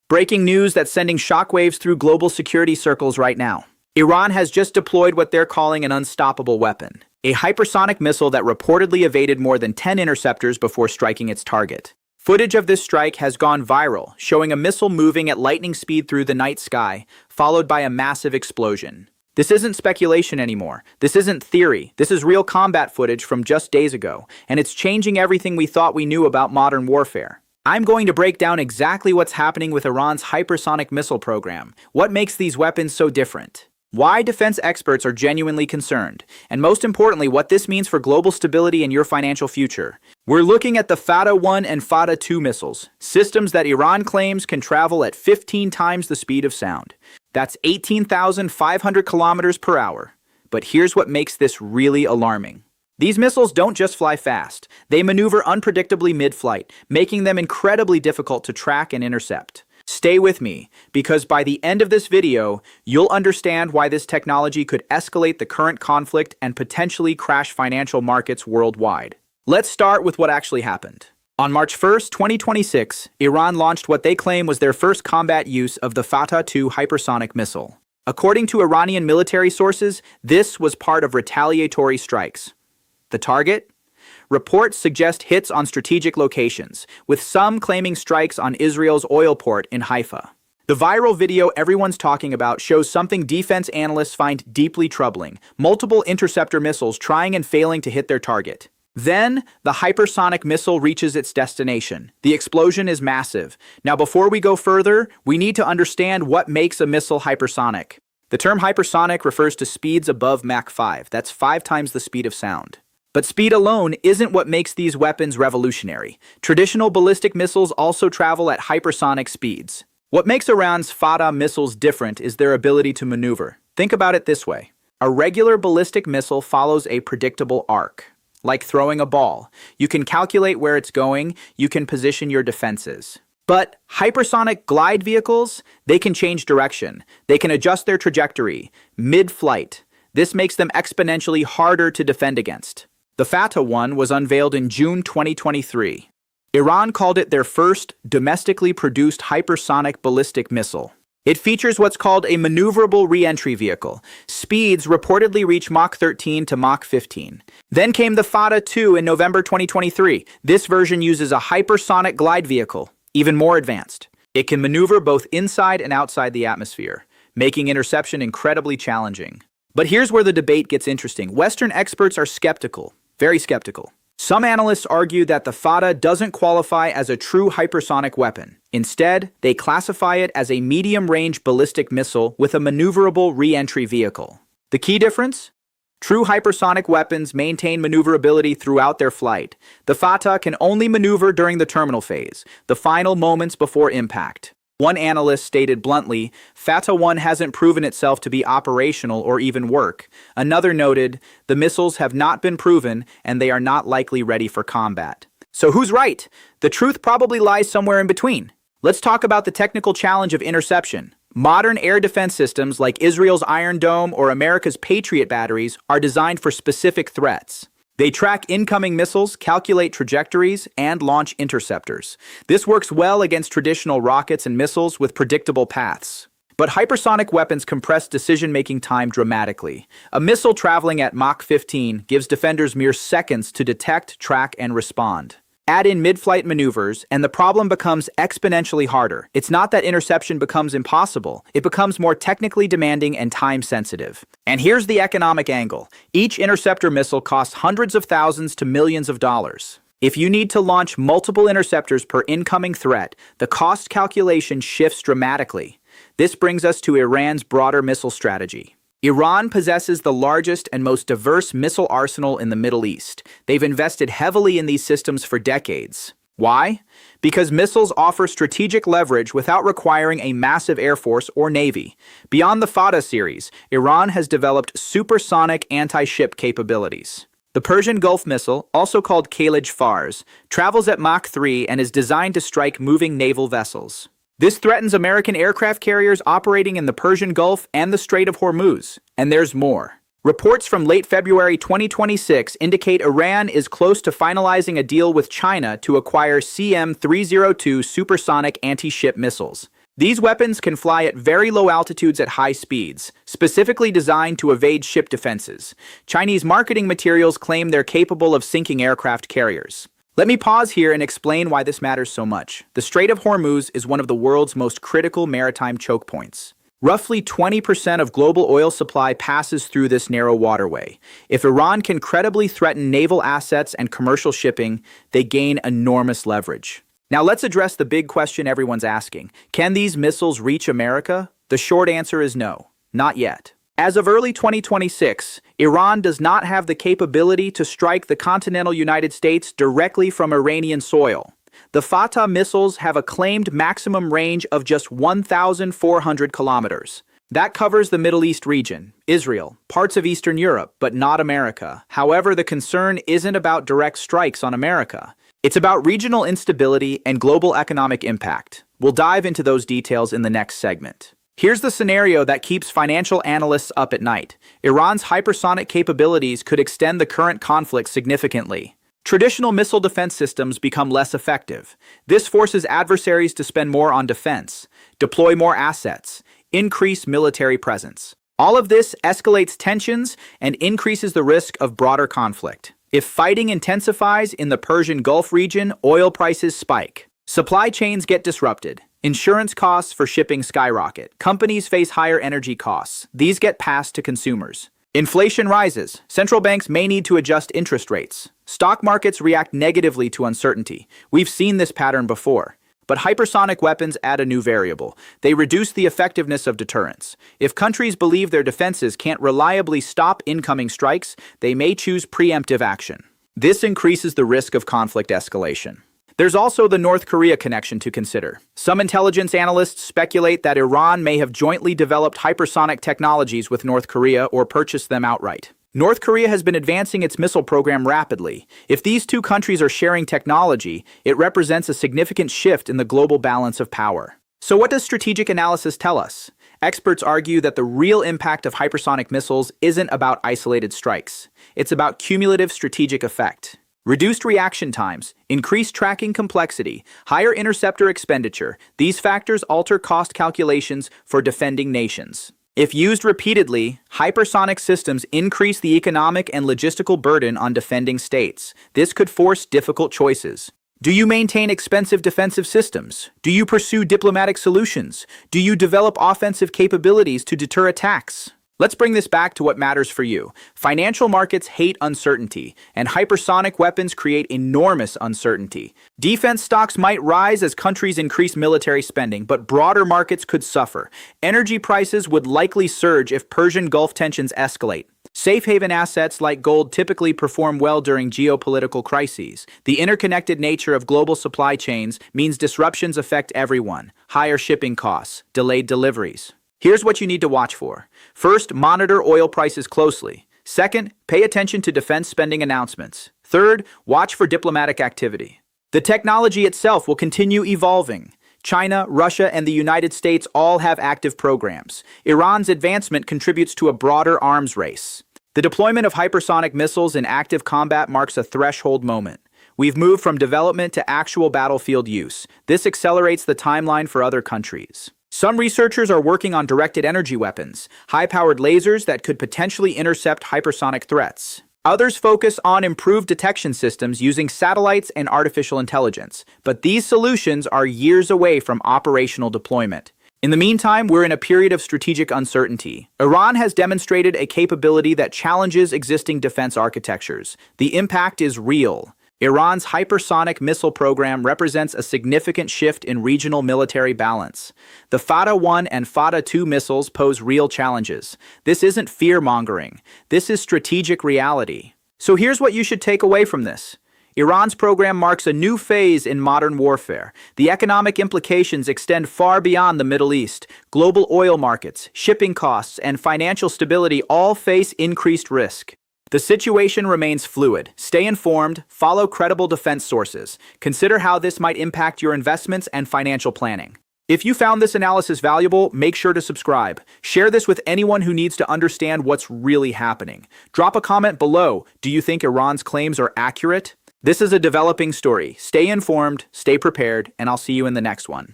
Breaking news that's sending shockwaves through global security circles right now. Iran has just deployed what they're calling an unstoppable weapon, a hypersonic missile that reportedly evaded more than 10 interceptors before striking its target. Footage of this strike has gone viral, showing a missile moving at lightning speed through the night sky, followed by a massive explosion. This isn't speculation anymore. This isn't theory. This is real combat footage from just days ago, and it's changing everything we thought we knew about modern warfare. I'm going to break down exactly what's happening with Iran's hypersonic missile program, what makes these weapons so different, why defense experts are genuinely concerned, and most importantly, what this means for global stability and your financial future. We're looking at the Fattah-1 and Fattah-2 missiles, systems that Iran claims can travel at 15 times the speed of sound. That's 18,500 kilometers per hour. But here's what makes this really alarming. These missiles don't just fly fast, they maneuver unpredictably mid-flight, making them incredibly difficult to track and intercept. Stay with me, because by the end of this video, you'll understand why this technology could escalate the current conflict and potentially crash financial markets worldwide. Let's start with what actually happened. On March 1st, 2026, Iran launched what they claim was their first combat use of the Fattah-2 hypersonic missile. According to Iranian military sources, this was part of retaliatory strikes. The target? Reports suggest hits on strategic locations, with some claiming strikes on Israel's oil port in Haifa. The viral video everyone's talking about shows something defense analysts find deeply troubling: multiple interceptor missiles trying and failing to hit their target. Then, the hypersonic missile reaches its destination. The explosion is massive. Now, before we go further, we need to understand what makes a missile hypersonic. The term hypersonic refers to speeds above Mach 5. That's 5 times the speed of sound. But speed alone isn't what makes these weapons revolutionary. Traditional ballistic missiles also travel at hypersonic speeds. What makes Iran's Fattah missiles different is their ability to maneuver. Think about it this way. A regular ballistic missile follows a predictable arc. Like throwing a ball. You can calculate where it's going, you can position your defenses. But hypersonic glide vehicles, they can change direction. They can adjust their trajectory mid-flight. This makes them exponentially harder to defend against. The Fattah-1 was unveiled in June 2023. Iran called it their first domestically produced hypersonic ballistic missile. It features what's called a maneuverable re-entry vehicle. Speeds reportedly reach Mach 13 to Mach 15. Then came the Fattah-2 in November 2023. This version uses a hypersonic glide vehicle, even more advanced. It can maneuver both inside and outside the atmosphere, making interception incredibly challenging. But here's where the debate gets interesting. Western experts are skeptical. Very skeptical. Some analysts argue that the Fattah doesn't qualify as a true hypersonic weapon. Instead, they classify it as a medium-range ballistic missile with a maneuverable re-entry vehicle. The key difference? True hypersonic weapons maintain maneuverability throughout their flight. The Fattah can only maneuver during the terminal phase, the final moments before impact. One analyst stated bluntly, Fattah-1 hasn't proven itself to be operational or even work. Another noted, the missiles have not been proven and they are not likely ready for combat. So who's right? The truth probably lies somewhere in between. Let's talk about the technical challenge of interception. Modern air defense systems like Israel's Iron Dome or America's Patriot batteries are designed for specific threats. They track incoming missiles, calculate trajectories, and launch interceptors. This works well against traditional rockets and missiles with predictable paths. But hypersonic weapons compress decision-making time dramatically. A missile traveling at Mach 15 gives defenders mere seconds to detect, track, and respond. Add in mid-flight maneuvers, and the problem becomes exponentially harder. It's not that interception becomes impossible. It becomes more technically demanding and time-sensitive. And here's the economic angle. Each interceptor missile costs hundreds of thousands to millions of dollars. If you need to launch multiple interceptors per incoming threat, the cost calculation shifts dramatically. This brings us to Iran's broader missile strategy. Iran possesses the largest and most diverse missile arsenal in the Middle East. They've invested heavily in these systems for decades. Why? Because missiles offer strategic leverage without requiring a massive air force or navy. Beyond the Fattah series, Iran has developed supersonic anti-ship capabilities. The Persian Gulf missile, also called Khalij Fars, travels at Mach 3 and is designed to strike moving naval vessels. This threatens American aircraft carriers operating in the Persian Gulf and the Strait of Hormuz. And there's more. Reports from late February 2026 indicate Iran is close to finalizing a deal with China to acquire CM-302 supersonic anti-ship missiles. These weapons can fly at very low altitudes at high speeds, specifically designed to evade ship defenses. Chinese marketing materials claim they're capable of sinking aircraft carriers. Let me pause here and explain why this matters so much. The Strait of Hormuz is one of the world's most critical maritime choke points. Roughly 20% of global oil supply passes through this narrow waterway. If Iran can credibly threaten naval assets and commercial shipping, they gain enormous leverage. Now let's address the big question everyone's asking. Can these missiles reach America? The short answer is no, not yet. As of early 2026, Iran does not have the capability to strike the continental United States directly from Iranian soil. The Fattah missiles have a claimed maximum range of just 1,400 kilometers. That covers the Middle East region, Israel, parts of Eastern Europe, but not America. However, the concern isn't about direct strikes on America. It's about regional instability and global economic impact. We'll dive into those details in the next segment. Here's the scenario that keeps financial analysts up at night. Iran's hypersonic capabilities could extend the current conflict significantly. Traditional missile defense systems become less effective. This forces adversaries to spend more on defense, deploy more assets, increase military presence. All of this escalates tensions and increases the risk of broader conflict. If fighting intensifies in the Persian Gulf region, oil prices spike. Supply chains get disrupted. Insurance costs for shipping skyrocket. Companies face higher energy costs. These get passed to consumers. Inflation rises. Central banks may need to adjust interest rates. Stock markets react negatively to uncertainty. We've seen this pattern before. But hypersonic weapons add a new variable. They reduce the effectiveness of deterrence. If countries believe their defenses can't reliably stop incoming strikes, they may choose preemptive action. This increases the risk of conflict escalation. There's also the North Korea connection to consider. Some intelligence analysts speculate that Iran may have jointly developed hypersonic technologies with North Korea or purchased them outright. North Korea has been advancing its missile program rapidly. If these two countries are sharing technology, it represents a significant shift in the global balance of power. So what does strategic analysis tell us? Experts argue that the real impact of hypersonic missiles isn't about isolated strikes. It's about cumulative strategic effect. Reduced reaction times, increased tracking complexity, higher interceptor expenditure, these factors alter cost calculations for defending nations. If used repeatedly, hypersonic systems increase the economic and logistical burden on defending states. This could force difficult choices. Do you maintain expensive defensive systems? Do you pursue diplomatic solutions? Do you develop offensive capabilities to deter attacks? Let's bring this back to what matters for you. Financial markets hate uncertainty, and hypersonic weapons create enormous uncertainty. Defense stocks might rise as countries increase military spending, but broader markets could suffer. Energy prices would likely surge if Persian Gulf tensions escalate. Safe haven assets like gold typically perform well during geopolitical crises. The interconnected nature of global supply chains means disruptions affect everyone. Higher shipping costs, delayed deliveries. Here's what you need to watch for. First, monitor oil prices closely. Second, pay attention to defense spending announcements. Third, watch for diplomatic activity. The technology itself will continue evolving. China, Russia, and the United States all have active programs. Iran's advancement contributes to a broader arms race. The deployment of hypersonic missiles in active combat marks a threshold moment. We've moved from development to actual battlefield use. This accelerates the timeline for other countries. Some researchers are working on directed energy weapons, high-powered lasers that could potentially intercept hypersonic threats. Others focus on improved detection systems using satellites and artificial intelligence, but these solutions are years away from operational deployment. In the meantime, we're in a period of strategic uncertainty. Iran has demonstrated a capability that challenges existing defense architectures. The impact is real. Iran's hypersonic missile program represents a significant shift in regional military balance. The Fattah-1 and Fattah-2 missiles pose real challenges. This isn't fear-mongering. This is strategic reality. So here's what you should take away from this. Iran's program marks a new phase in modern warfare. The economic implications extend far beyond the Middle East. Global oil markets, shipping costs, and financial stability all face increased risk. The situation remains fluid. Stay informed, follow credible defense sources. Consider how this might impact your investments and financial planning. If you found this analysis valuable, make sure to subscribe. Share this with anyone who needs to understand what's really happening. Drop a comment below. Do you think Iran's claims are accurate? This is a developing story. Stay informed, stay prepared, and I'll see you in the next one.